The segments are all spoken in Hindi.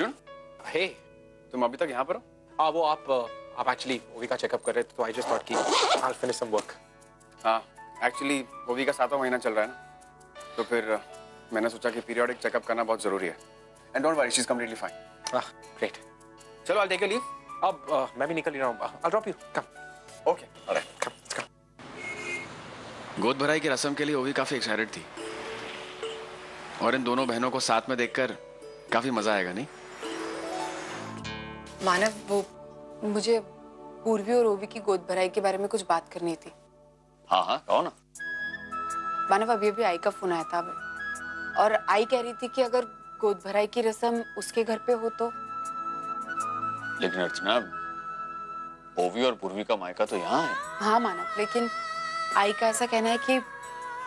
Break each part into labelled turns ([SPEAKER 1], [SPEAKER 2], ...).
[SPEAKER 1] अर्जुन,
[SPEAKER 2] हे,
[SPEAKER 1] तुम अभी तक यहाँ पर हो?
[SPEAKER 2] हाँ वो आप एक्चुअली ओवी का चेकअप कर रहे थे तो आई जस्ट थॉट कि I'll finish some work.
[SPEAKER 1] हाँ, एक्चुअली ओवी का 7वां महीना चल रहा है ना, तो फिर मैंने सोचा कि पीरियोडिक चेकअप करना बहुत जरूरी है. And don't worry, she is completely fine.
[SPEAKER 2] Great.
[SPEAKER 1] चलो, I'll take a leave.
[SPEAKER 2] अब मैं भी निकल ही रहा हूँ. I'll drop you. Come.
[SPEAKER 1] Okay, alright.
[SPEAKER 2] Come, let's go.
[SPEAKER 1] गोद भराई की रस्म के लिए ओवी काफी एक्साइटेड थी और इन दोनों बहनों को साथ में देखकर काफी मजा आएगा, नहीं?
[SPEAKER 3] मानव, वो मुझे पूर्वी और ओवी की गोद भराई के बारे में कुछ बात करनी थी.
[SPEAKER 1] हाँ हाँ, कहो ना.
[SPEAKER 3] मानव, अभी आई का फोन आया था और आई कह रही थी कि अगर गोद भराई की रस्म उसके घर पे हो तो.
[SPEAKER 1] लेकिन अर्चना, ओवी और पूर्वी का मायका तो यहाँ है.
[SPEAKER 3] हाँ मानव, लेकिन आई का ऐसा कहना है कि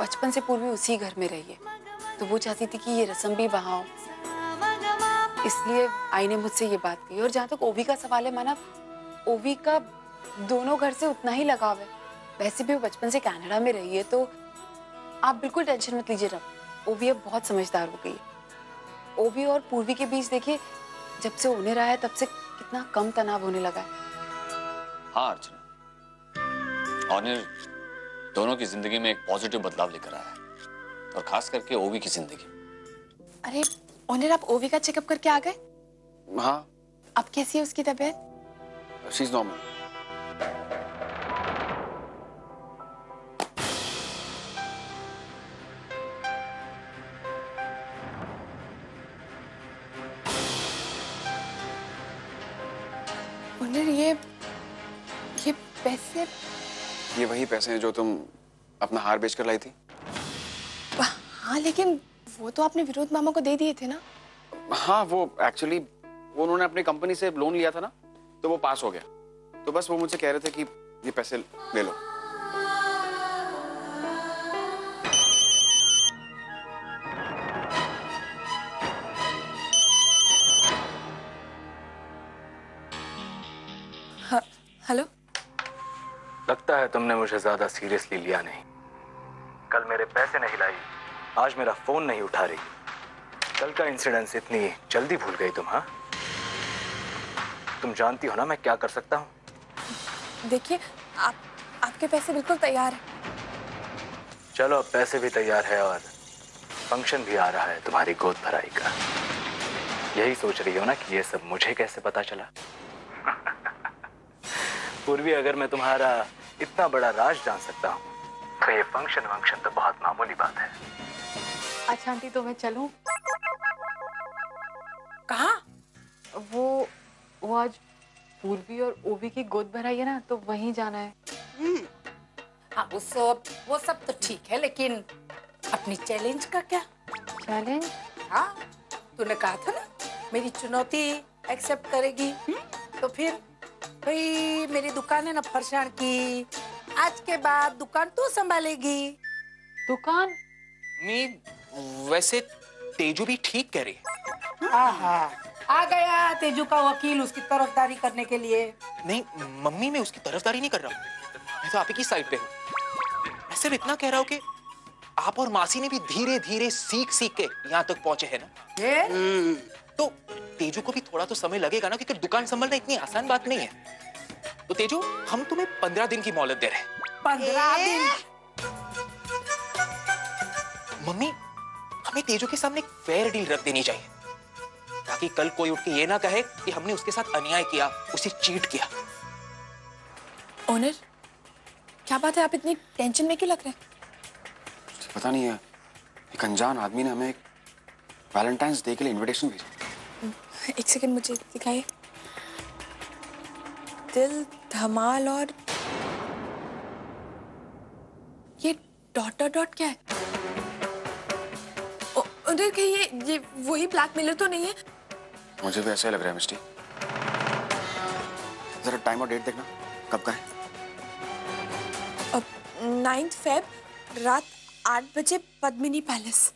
[SPEAKER 3] बचपन से पूर्वी उसी घर में रही है, तो वो चाहती थी कि ये रस्म भी वहाँ हो. इसलिए आई ने मुझसे ये बात कही. और जहाँ तक ओवी का सवाल है मानव, ओवी का दोनों घर से उतना ही लगाव है. वैसे भी वो बचपन से कनाडा में रही है, तो आप बिल्कुल टेंशन मत लीजिए. ओवी अब बहुत समझदार हो गई है. ओवी और पूर्वी के बीच देखिए, जब से होने रहा है तब से कितना कम तनाव होने लगा है.
[SPEAKER 4] हाँ अर्चना, ऑनिर दोनों की जिंदगी में एक पॉजिटिव बदलाव लेकर आया है, और खास करके ओवी की जिंदगी.
[SPEAKER 3] अरे ओनिर, आप ओवी का चेकअप करके आ गए?
[SPEAKER 1] हाँ.
[SPEAKER 3] अब कैसी है उसकी तबीयत?
[SPEAKER 1] She is normal.
[SPEAKER 3] ओनिर, ये पैसे?
[SPEAKER 1] ये वही पैसे हैं जो तुम अपना हार बेचकर लाई थी.
[SPEAKER 3] हाँ, लेकिन वो तो आपने विनोद मामा को दे दिए थे ना?
[SPEAKER 1] हाँ, वो एक्चुअली उन्होंने अपनी कंपनी से लोन लिया था ना, तो वो पास हो गया. तो बस वो मुझसे कह रहे थे कि ये पैसे ले लो.
[SPEAKER 3] हेलो.
[SPEAKER 5] लगता है तुमने मुझे ज्यादा सीरियसली लिया नहीं. कल मेरे पैसे नहीं लाई, आज मेरा फोन नहीं उठा रही. कल का इंसिडेंस इतनी जल्दी भूल गई तुम? हाँ, तुम जानती हो ना मैं क्या कर सकता हूँ.
[SPEAKER 3] देखिए, आपके पैसे बिल्कुल तैयार हैं.
[SPEAKER 5] चलो, अब पैसे भी तैयार है और फंक्शन भी आ रहा है तुम्हारी गोद भराई का. यही सोच रही हो ना कि ये सब मुझे कैसे पता चला? पूर्वी, अगर मैं तुम्हारा इतना बड़ा राज जान सकता हूँ तो ये फंक्शन तो बहुत मामूली बात है.
[SPEAKER 3] अच्छा आंटी, तो मैं चलूं?
[SPEAKER 6] कहाँ?
[SPEAKER 3] वो आज पूर्वी और ओवी की गोद भराई है ना, तो वहीं जाना है.
[SPEAKER 6] हाँ, वो सब तो ठीक है, लेकिन अपनी चैलेंज का क्या?
[SPEAKER 3] चैलेंज?
[SPEAKER 6] हाँ, तूने कहा था ना मेरी चुनौती एक्सेप्ट करेगी. तो फिर भाई, मेरी दुकान है ना फरसाण की, आज के बाद दुकान तू संभालेगी.
[SPEAKER 3] दुकान?
[SPEAKER 2] वैसे तेजू भी ठीक कह रही है.
[SPEAKER 6] आ गया तेजू का वकील उसकी तरफदारी करने के लिए.
[SPEAKER 2] नहीं मम्मी, मैं उसकी तरफदारी नहीं कर रहा हूँ. मैं तो आप ही की साइड पे हूँ. मैं सिर्फ इतना कह रहा हूँ कि आप और मासी ने भी धीरे धीरे सीख के यहाँ तक पहुंचे हैं ना. तो तेजू को भी थोड़ा तो समय लगेगा ना, क्योंकि दुकान संभालना इतनी आसान बात नहीं है. तो तेजू, हम तुम्हें 15 दिन की मोहलत दे रहे हैं.
[SPEAKER 6] 15 दिन?
[SPEAKER 2] मम्मी, हमें तेजू के सामने एक फेयर डील रख देनी चाहिए, ताकि कल कोई उठ के ये ना कहे कि हमने उसके साथ अन्याय किया, उसे चीट किया.
[SPEAKER 3] ओनर, क्या बात है, आप इतनी टेंशन में क्यों लग रहे हैं?
[SPEAKER 1] पता नहीं है, एक अनजान आदमी ने हमें एक वैलेंटाइंस डे के लिए इनविटेशन भेजा.
[SPEAKER 3] एक सेकंड, मुझे दिखाइए. दिल, धमाल और ये डॉट क्या है? ओनर, कहीं ये वही ब्लैकमेलर तो नहीं है?
[SPEAKER 1] मुझे भी ऐसा ही लग रहा है मिस्टी. जरा टाइम और डेट देखना, कब का है?
[SPEAKER 3] 9 फेब, रात 8 बजे, पद्मिनी पैलेस.